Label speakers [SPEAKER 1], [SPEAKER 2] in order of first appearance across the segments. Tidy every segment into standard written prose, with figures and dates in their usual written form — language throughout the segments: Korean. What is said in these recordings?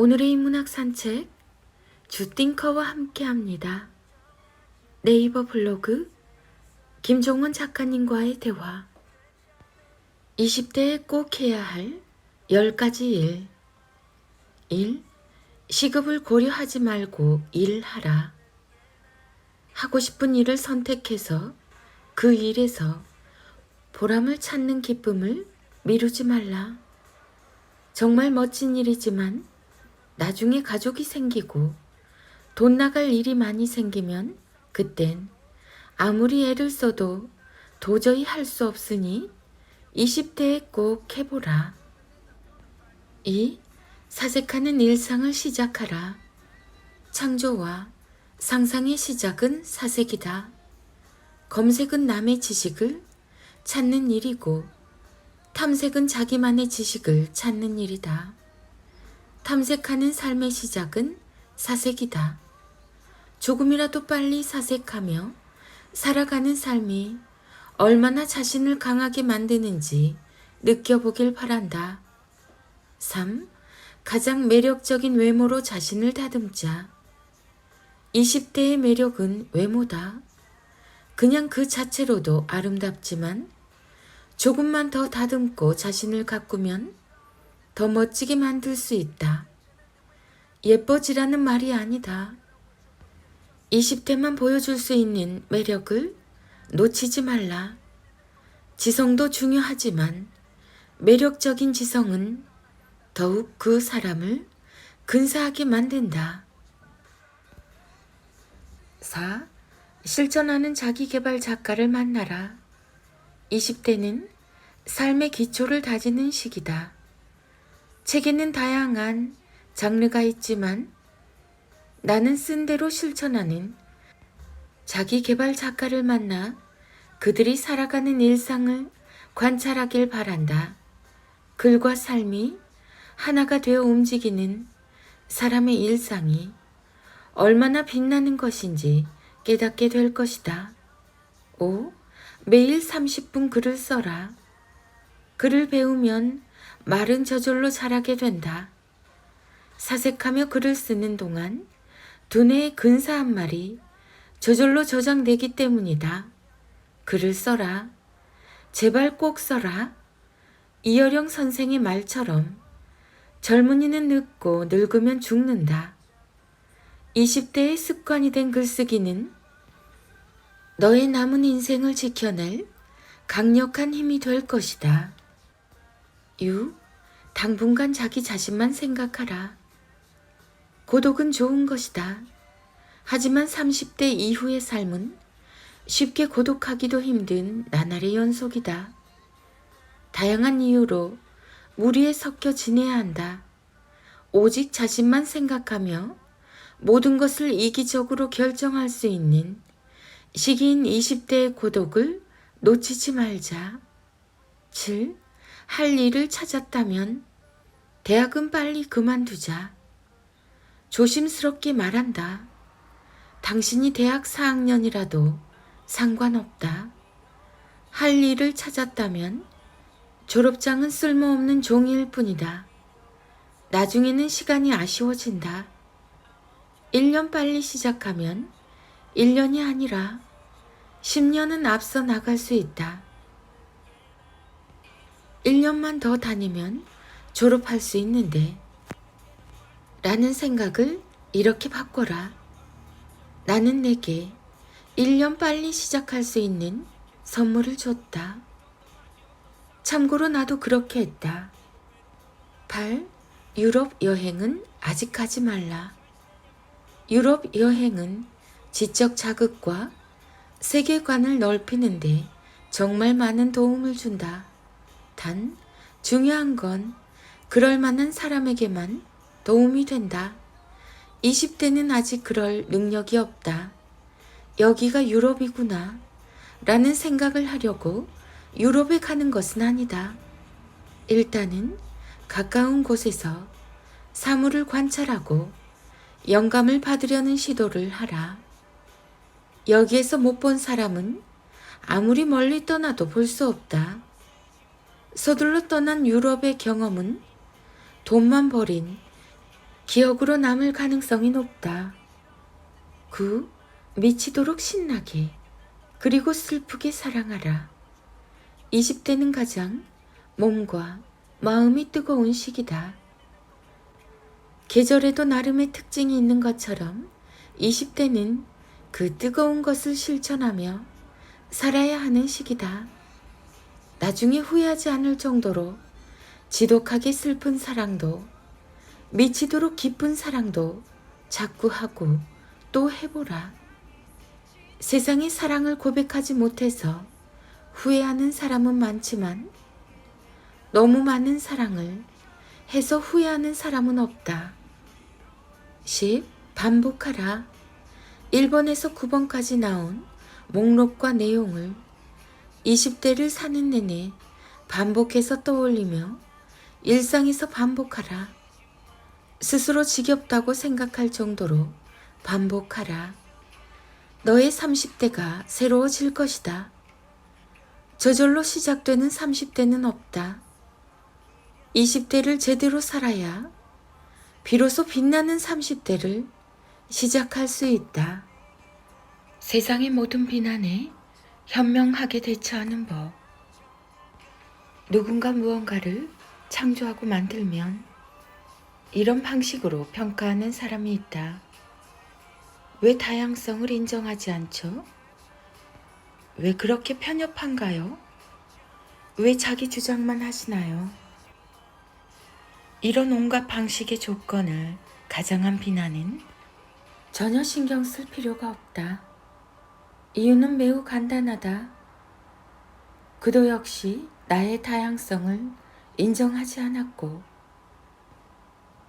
[SPEAKER 1] 오늘의 인문학 산책 주띵커와 함께합니다. 네이버 블로그 김종원 작가님과의 대화 20대에 꼭 해야 할 10가지 일 1. 시급을 고려하지 말고 일하라. 하고 싶은 일을 선택해서 그 일에서 보람을 찾는 기쁨을 미루지 말라. 정말 멋진 일이지만 나중에 가족이 생기고 돈 나갈 일이 많이 생기면 그땐 아무리 애를 써도 도저히 할 수 없으니 20대에 꼭 해보라. 2. 사색하는 일상을 시작하라. 창조와 상상의 시작은 사색이다. 검색은 남의 지식을 찾는 일이고 탐색은 자기만의 지식을 찾는 일이다. 탐색하는 삶의 시작은 사색이다. 조금이라도 빨리 사색하며 살아가는 삶이 얼마나 자신을 강하게 만드는지 느껴보길 바란다. 3. 가장 매력적인 외모로 자신을 다듬자. 20대의 매력은 외모다. 그냥 그 자체로도 아름답지만 조금만 더 다듬고 자신을 가꾸면 더 멋지게 만들 수 있다. 예뻐지라는 말이 아니다. 20대만 보여줄 수 있는 매력을 놓치지 말라. 지성도 중요하지만 매력적인 지성은 더욱 그 사람을 근사하게 만든다. 4. 실천하는 자기계발 작가를 만나라. 20대는 삶의 기초를 다지는 시기다. 책에는 다양한 장르가 있지만 나는 쓴 대로 실천하는 자기계발 작가를 만나 그들이 살아가는 일상을 관찰하길 바란다. 글과 삶이 하나가 되어 움직이는 사람의 일상이 얼마나 빛나는 것인지 깨닫게 될 것이다. 5. 매일 30분 글을 써라. 글을 배우면 말은 저절로 잘하게 된다. 사색하며 글을 쓰는 동안 두뇌의 근사한 말이 저절로 저장되기 때문이다. 글을 써라. 제발 꼭 써라. 이어령 선생의 말처럼 젊은이는 늙고 늙으면 죽는다. 20대의 습관이 된 글쓰기는 너의 남은 인생을 지켜낼 강력한 힘이 될 것이다. 6. 당분간 자기 자신만 생각하라. 고독은 좋은 것이다. 하지만 30대 이후의 삶은 쉽게 고독하기도 힘든 나날의 연속이다. 다양한 이유로 무리에 섞여 지내야 한다. 오직 자신만 생각하며 모든 것을 이기적으로 결정할 수 있는 시기인 20대의 고독을 놓치지 말자. 7. 할 일을 찾았다면 대학은 빨리 그만두자. 조심스럽게 말한다. 당신이 대학 4학년이라도 상관없다. 할 일을 찾았다면 졸업장은 쓸모없는 종이일 뿐이다. 나중에는 시간이 아쉬워진다. 1년 빨리 시작하면 1년이 아니라 10년은 앞서 나갈 수 있다. 1년만 더 다니면 졸업할 수 있는데 라는 생각을 이렇게 바꿔라. 나는 내게 1년 빨리 시작할 수 있는 선물을 줬다. 참고로 나도 그렇게 했다. 8. 유럽 여행은 아직 가지 말라. 유럽 여행은 지적 자극과 세계관을 넓히는데 정말 많은 도움을 준다. 단, 중요한 건 그럴 만한 사람에게만 도움이 된다. 20대는 아직 그럴 능력이 없다. 여기가 유럽이구나 라는 생각을 하려고 유럽에 가는 것은 아니다. 일단은 가까운 곳에서 사물을 관찰하고 영감을 받으려는 시도를 하라. 여기에서 못 본 사람은 아무리 멀리 떠나도 볼 수 없다. 서둘러 떠난 유럽의 경험은 돈만 버린 기억으로 남을 가능성이 높다. 미치도록 신나게 그리고 슬프게 사랑하라. 20대는 가장 몸과 마음이 뜨거운 시기다. 계절에도 나름의 특징이 있는 것처럼 20대는 그 뜨거운 것을 실천하며 살아야 하는 시기다. 나중에 후회하지 않을 정도로 지독하게 슬픈 사랑도 미치도록 기쁜 사랑도 자꾸 하고 또 해보라. 세상에 사랑을 고백하지 못해서 후회하는 사람은 많지만 너무 많은 사랑을 해서 후회하는 사람은 없다. 10. 반복하라. 1번에서 9번까지 나온 목록과 내용을 20대를 사는 내내 반복해서 떠올리며 일상에서 반복하라. 스스로 지겹다고 생각할 정도로 반복하라. 너의 30대가 새로워질 것이다. 저절로 시작되는 30대는 없다. 20대를 제대로 살아야 비로소 빛나는 30대를 시작할 수 있다. 세상의 모든 비난에 현명하게 대처하는 법. 누군가 무언가를 창조하고 만들면 이런 방식으로 평가하는 사람이 있다. 왜 다양성을 인정하지 않죠? 왜 그렇게 편협한가요? 왜 자기 주장만 하시나요? 이런 온갖 방식의 조건을 가장한 비난은 전혀 신경 쓸 필요가 없다. 이유는 매우 간단하다. 그도 역시 나의 다양성을 인정하지 않았고,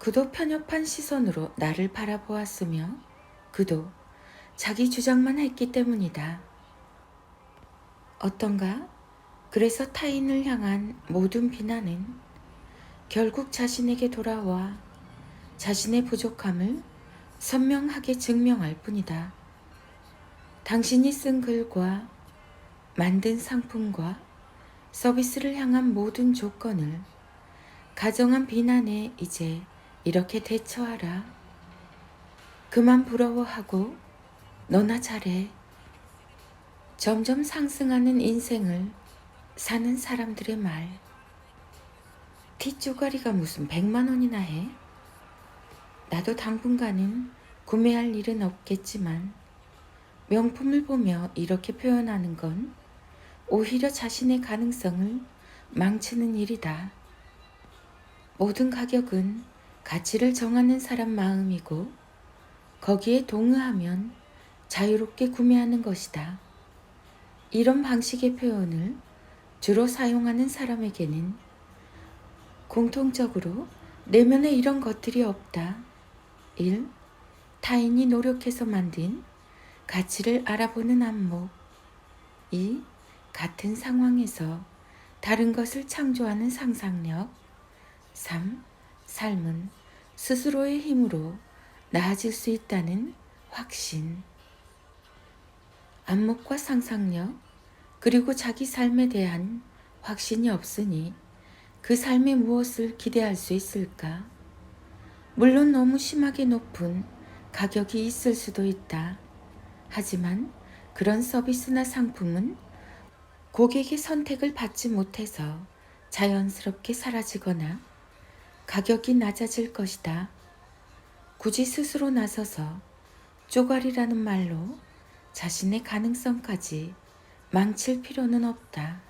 [SPEAKER 1] 그도 편협한 시선으로 나를 바라보았으며, 그도 자기 주장만 했기 때문이다. 어떤가? 그래서 타인을 향한 모든 비난은 결국 자신에게 돌아와 자신의 부족함을 선명하게 증명할 뿐이다. 당신이 쓴 글과 만든 상품과 서비스를 향한 모든 조건을 가정한 비난에 이제 이렇게 대처하라. 그만 부러워하고 너나 잘해. 점점 상승하는 인생을 사는 사람들의 말. 티 쪼가리가 무슨 100만 원이나 해? 나도 당분간은 구매할 일은 없겠지만 명품을 보며 이렇게 표현하는 건 오히려 자신의 가능성을 망치는 일이다. 모든 가격은 가치를 정하는 사람 마음이고 거기에 동의하면 자유롭게 구매하는 것이다. 이런 방식의 표현을 주로 사용하는 사람에게는 공통적으로 내면에 이런 것들이 없다. 1. 타인이 노력해서 만든 가치를 알아보는 안목. 2. 같은 상황에서 다른 것을 창조하는 상상력. 3. 삶은 스스로의 힘으로 나아질 수 있다는 확신. 안목과 상상력, 그리고 자기 삶에 대한 확신이 없으니 그 삶에 무엇을 기대할 수 있을까? 물론 너무 심하게 높은 가격이 있을 수도 있다. 하지만 그런 서비스나 상품은 고객의 선택을 받지 못해서 자연스럽게 사라지거나 가격이 낮아질 것이다. 굳이 스스로 나서서 쪼가리라는 말로 자신의 가능성까지 망칠 필요는 없다.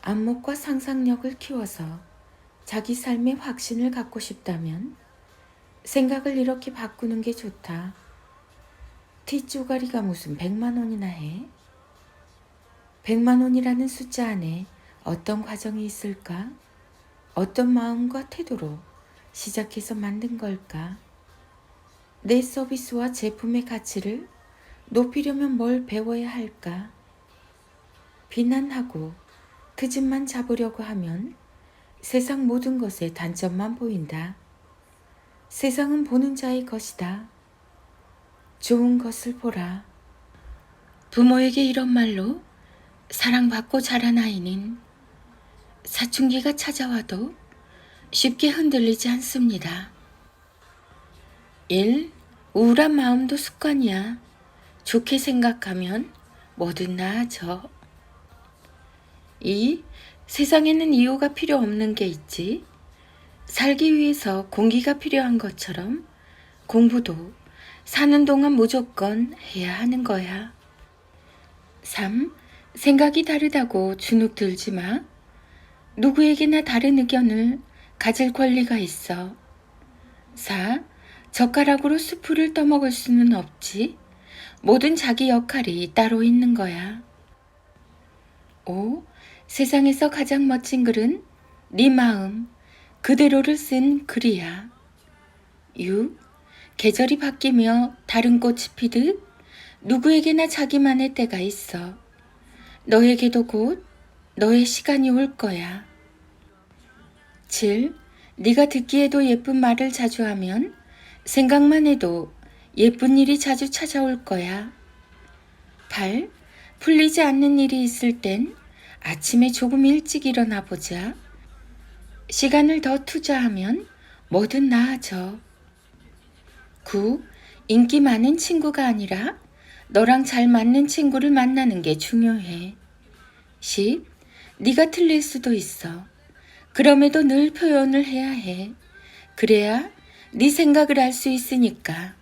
[SPEAKER 1] 안목과 상상력을 키워서 자기 삶의 확신을 갖고 싶다면 생각을 이렇게 바꾸는 게 좋다. 티 쪼가리가 무슨 100만 원이나 해? 100만 원이라는 숫자 안에 어떤 과정이 있을까? 어떤 마음과 태도로 시작해서 만든 걸까? 내 서비스와 제품의 가치를 높이려면 뭘 배워야 할까? 비난하고 트집만 잡으려고 하면 세상 모든 것의 단점만 보인다. 세상은 보는 자의 것이다. 좋은 것을 보라. 부모에게 이런 말로 사랑받고 자란 아이는 사춘기가 찾아와도 쉽게 흔들리지 않습니다. 1. 우울한 마음도 습관이야. 좋게 생각하면 뭐든 나아져. 2. 세상에는 이유가 필요 없는 게 있지. 살기 위해서 공기가 필요한 것처럼 공부도 사는 동안 무조건 해야 하는 거야. 3. 생각이 다르다고 주눅 들지 마. 누구에게나 다른 의견을 가질 권리가 있어. 4. 젓가락으로 수프를 떠먹을 수는 없지. 모든 자기 역할이 따로 있는 거야. 5. 세상에서 가장 멋진 글은 네 마음 그대로를 쓴 글이야. 6. 계절이 바뀌며 다른 꽃이 피듯 누구에게나 자기만의 때가 있어. 너에게도 곧 너의 시간이 올 거야. 7. 네가 듣기에도 예쁜 말을 자주 하면 생각만 해도 예쁜 일이 자주 찾아올 거야. 8. 풀리지 않는 일이 있을 땐 아침에 조금 일찍 일어나 보자. 시간을 더 투자하면 뭐든 나아져. 9. 인기 많은 친구가 아니라 너랑 잘 맞는 친구를 만나는 게 중요해. 10. 네가 틀릴 수도 있어. 그럼에도 늘 표현을 해야 해. 그래야 네 생각을 알 수 있으니까.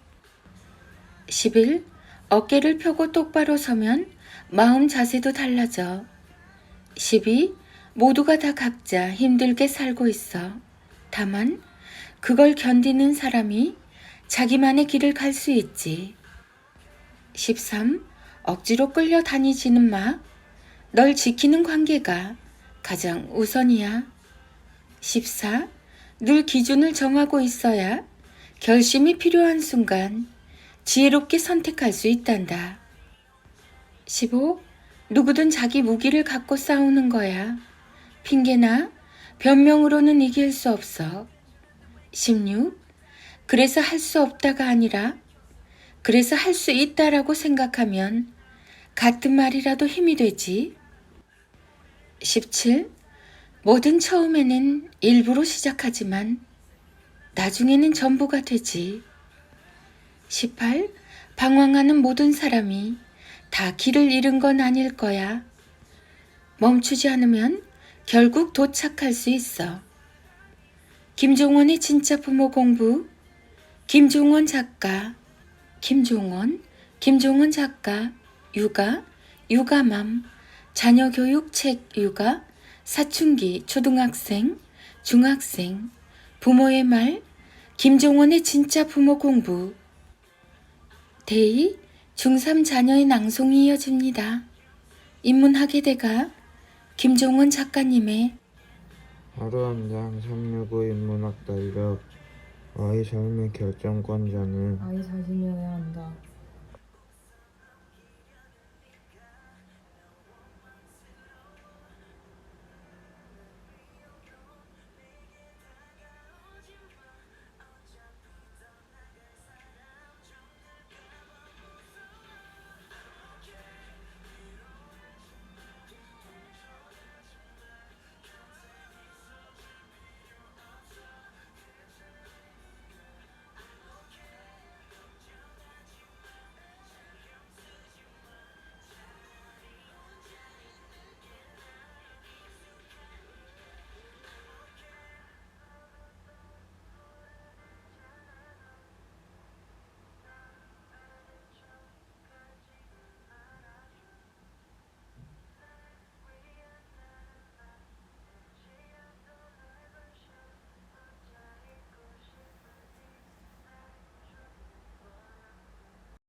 [SPEAKER 1] 11. 어깨를 펴고 똑바로 서면 마음 자세도 달라져. 12. 모두가 다 각자 힘들게 살고 있어. 다만 그걸 견디는 사람이 자기만의 길을 갈 수 있지. 13. 억지로 끌려다니지는 마. 널 지키는 관계가 가장 우선이야. 14. 늘 기준을 정하고 있어야 결심이 필요한 순간 지혜롭게 선택할 수 있단다. 15. 누구든 자기 무기를 갖고 싸우는 거야. 핑계나 변명으로는 이길 수 없어. 16. 그래서 할 수 없다가 아니라 그래서 할 수 있다라고 생각하면 같은 말이라도 힘이 되지. 17. 뭐든 처음에는 일부로 시작하지만 나중에는 전부가 되지. 18. 방황하는 모든 사람이 다 길을 잃은 건 아닐 거야. 멈추지 않으면 결국 도착할 수 있어. 김종원의 진짜 부모 공부. 김종원 작가. 김종원 작가. 육아, 육아맘, 자녀교육 책 육아, 사춘기 초등학생, 중학생, 부모의 말, 김종원의 진짜 부모 공부. 데이 중3 자녀의 낭송이 이어집니다. 인문학의 김종원 작가님의
[SPEAKER 2] 하루 한 장 365 인문학 달력. 아이 삶의 결정권자는
[SPEAKER 3] 아이 자신이어야 한다.